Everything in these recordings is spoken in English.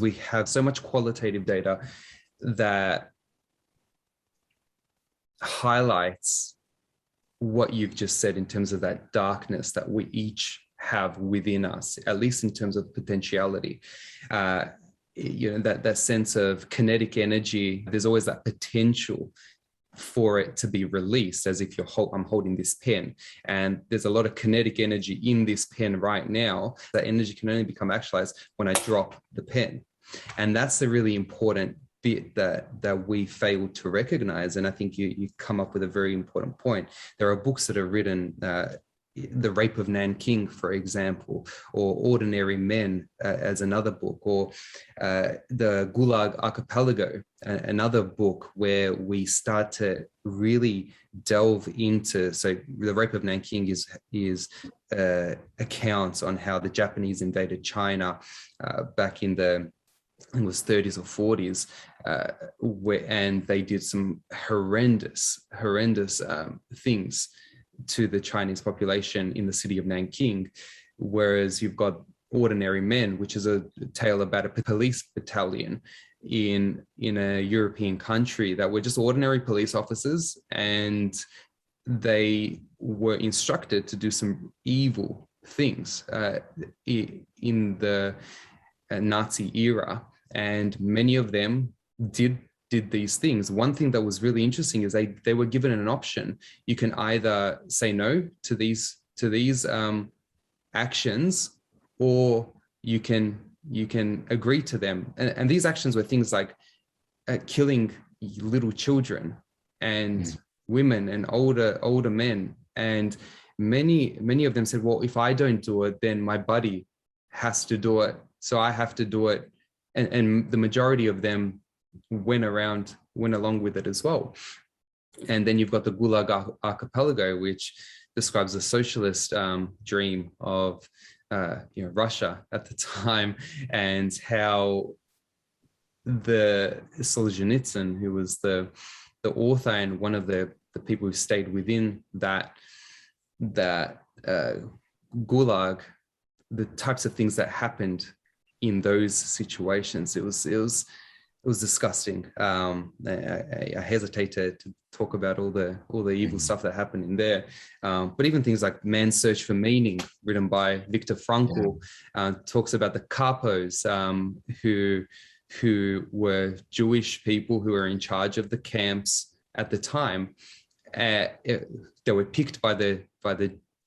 We have so much qualitative data that highlights what you've just said in terms of that darkness that we each have within us, at least in terms of potentiality. That sense of kinetic energy, there's always that potential for it to be released, as if I'm holding this pen, and there's a lot of kinetic energy in this pen right now. That energy can only become actualized when I drop the pen, and that's the really important bit that we fail to recognize. And I think you come up with a very important point. There are books that are written, The Rape of Nanking, for example, or Ordinary Men as another book, or the Gulag Archipelago, another book where we start to really delve into. So The Rape of Nanking is accounts on how the Japanese invaded China back in the, I think it was 30s or 40s, and they did some horrendous things to the Chinese population in the city of Nanking. Whereas you've got Ordinary Men, which is a tale about a police battalion in a European country that were just ordinary police officers, and they were instructed to do some evil things in the Nazi era, and many of them did these things. One thing that was really interesting is they were given an option. You can either say no to these actions, or you can agree to them. And these actions were things like killing little children and women and older men. And many of them said, well, if I don't do it, then my buddy has to do it, so I have to do it. And the majority of them went along with it as well. And then you've got the Gulag Archipelago, which describes the socialist dream of Russia at the time, and how the Solzhenitsyn, who was the author and one of the people who stayed within that Gulag, the types of things that happened in those situations, it was disgusting. I hesitate to talk about all the evil stuff that happened in there. But even things like Man's Search for Meaning, written by Viktor Frankl, talks about the kapos, who were Jewish people who were in charge of the camps at the time. They were picked by the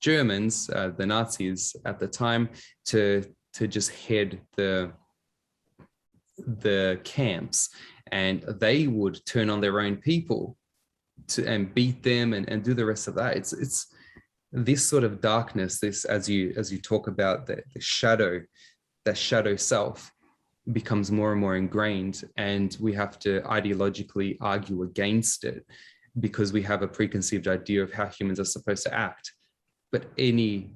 Germans, the Nazis at the time, to just head the camps, and they would turn on their own people and beat them and do the rest of that. It's this sort of darkness, this, as you talk about the shadow, that shadow self becomes more and more ingrained, and we have to ideologically argue against it because we have a preconceived idea of how humans are supposed to act. But any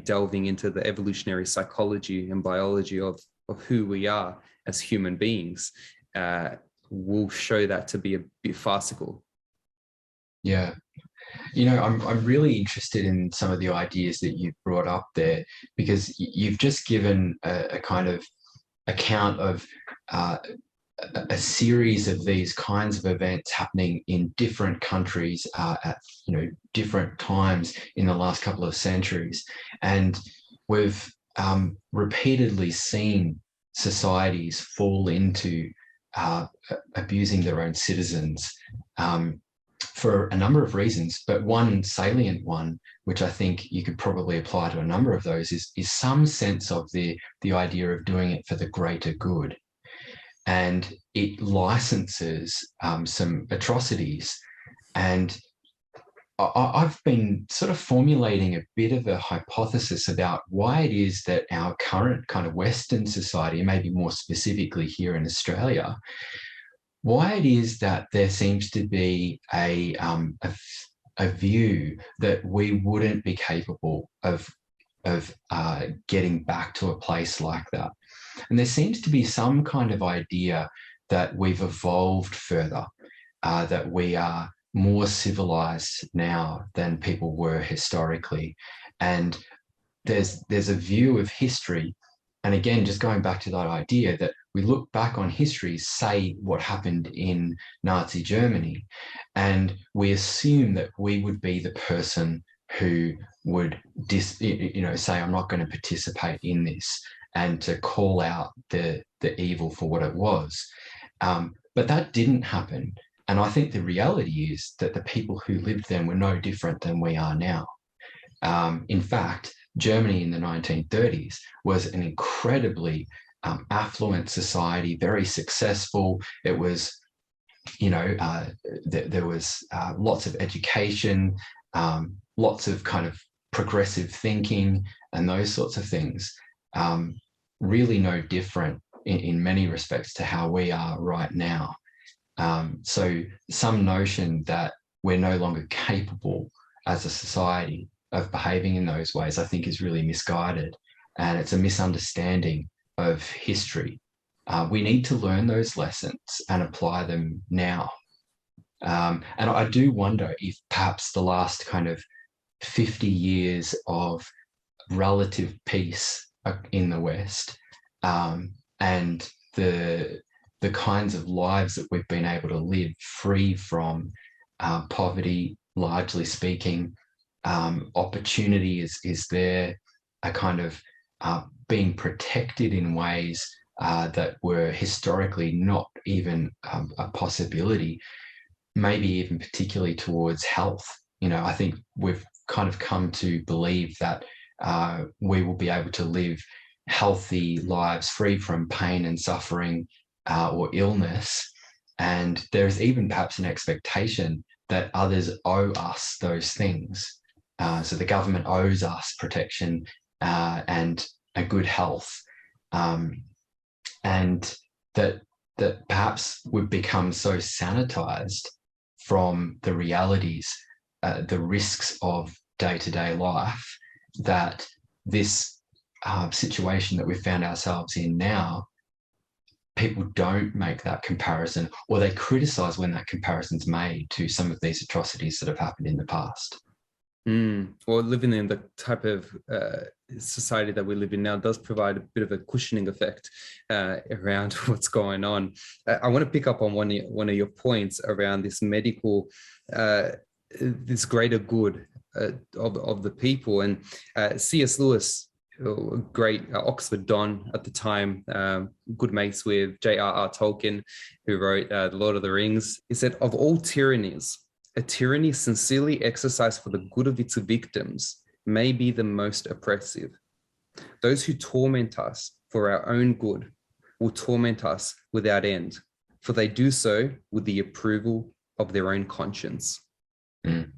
delving into the evolutionary psychology and biology of who we are as human beings will show that to be a bit farcical. Yeah. I'm really interested in some of the ideas that you've brought up there, because you've just given a kind of account of a series of these kinds of events happening in different countries at different times in the last couple of centuries, and we've repeatedly seen societies fall into abusing their own citizens for a number of reasons. But one salient one, which I think you could probably apply to a number of those, is some sense of the idea of doing it for the greater good. And it licenses some atrocities. And I've been sort of formulating a bit of a hypothesis about why it is that our current kind of Western society, maybe more specifically here in Australia, why it is that there seems to be a view that we wouldn't be capable of getting back to a place like that. And there seems to be some kind of idea that we've evolved further, that we are more civilized now than people were historically. And there's a view of history And again, just going back to that idea that we look back on history, say what happened in Nazi Germany, and we assume that we would be the person who would say, I'm not going to participate in this, and to call out the evil for what it was. But that didn't happen. And I think the reality is that the people who lived then were no different than we are now. In fact, Germany in the 1930s was an incredibly affluent society, very successful. It was, there was lots of education, lots of kind of progressive thinking and those sorts of things. Really no different in many respects to how we are right now. So some notion that we're no longer capable as a society of behaving in those ways, I think is really misguided. And it's a misunderstanding of history. We need to learn those lessons and apply them now. And I do wonder if perhaps the last kind of 50 years of relative peace in the West, and the kinds of lives that we've been able to live free from poverty, largely speaking, opportunity is there, a kind of being protected in ways that were historically not even a possibility, maybe even particularly towards health. I think we've kind of come to believe that we will be able to live healthy lives free from pain and suffering or illness. And there's even perhaps an expectation that others owe us those things. So the government owes us protection and a good health. And that perhaps we've become so sanitized from the realities, the risks of day-to-day life, that this situation that we've found ourselves in now, people don't make that comparison, or they criticize when that comparison's made to some of these atrocities that have happened in the past. Well, living in the type of society that we live in now does provide a bit of a cushioning effect around what's going on. I want to pick up on one of your points around this medical, this greater good of the people. And C.S. Lewis, a great Oxford Don at the time, good mates with J.R.R. Tolkien, who wrote The Lord of the Rings, he said, "Of all tyrannies, a tyranny sincerely exercised for the good of its victims may be the most oppressive. Those who torment us for our own good will torment us without end, for they do so with the approval of their own conscience." Mm.